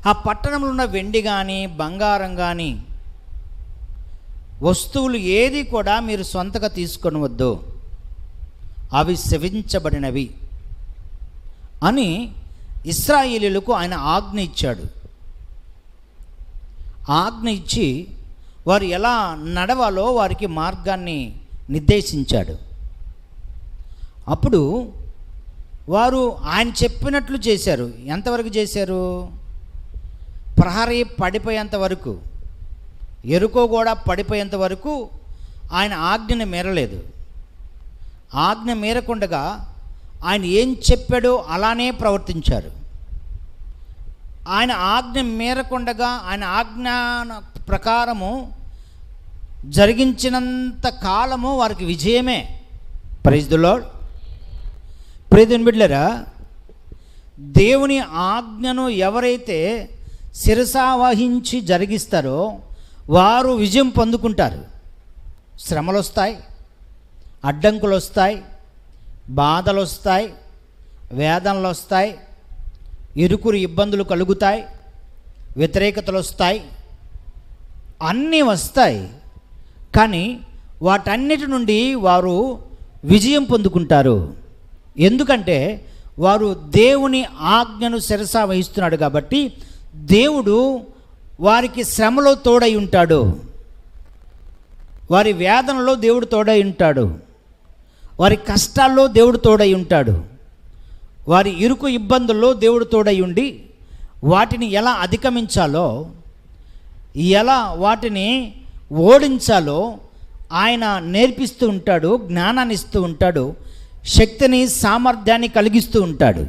ఆ పట్టణంలో ఉన్న వెండి కానీ బంగారం కానీ వస్తువులు ఏది కూడా మీరు సొంతగా తీసుకొనవద్దు, అవి శపించబడినవి అని ఇశ్రాయేలీయులకు ఆయన ఆజ్ఞ ఇచ్చాడు. ఆజ్ఞ ఇచ్చి వారు ఎలా నడవాలో వారికి మార్గాన్ని నిర్దేశించాడు. అప్పుడు వారు ఆయన చెప్పినట్లు చేశారు. ఎంతవరకు చేశారు? ప్రహరీ పడిపోయేంత వరకు, ఎరుకో కూడా పడిపోయేంత వరకు ఆయన ఆజ్ఞను మీరలేదు. ఆజ్ఞ మీరకుండగా ఆయన ఏం చెప్పాడో అలానే ప్రవర్తించారు. ఆయన ఆజ్ఞ మీరకుండగా ఆయన ఆజ్ఞ ప్రకారము జరిగించినంత కాలము వారికి విజయమే. Praise the Lord. ప్రియమైన బిడ్డలారా, దేవుని ఆజ్ఞను ఎవరైతే శిరసావహించి జరిగిస్తారో వారు విజయం పొందుకుంటారు. శ్రమలు వస్తాయి, అడ్డంకులు వస్తాయి, బాధలు వస్తాయి, వేదనలు వస్తాయి, ఇరుకురు ఇబ్బందులు కలుగుతాయి, వ్యతిరేకతలు వస్తాయి, అన్నీ వస్తాయి. కానీ వాటన్నిటి నుండి వారు విజయం పొందుకుంటారు. ఎందుకంటే వారు దేవుని ఆజ్ఞను శిరసా వహిస్తున్నాడు కాబట్టి దేవుడు వారికి శ్రమలో తోడై ఉంటాడు, వారి వేదనలో దేవుడు తోడై ఉంటాడు, వారి కష్టాల్లో దేవుడు తోడై ఉంటాడు, వారి ఇరుకు ఇబ్బందుల్లో దేవుడు తోడై ఉండి వాటిని ఎలా అధిగమించాలో, ఎలా వాటిని ఓడించాలో ఆయన నేర్పిస్తూ ఉంటాడు, జ్ఞానాన్ని ఇస్తూ ఉంటాడు, శక్తిని సామర్థ్యాన్ని కలిగిస్తూ ఉంటాడు.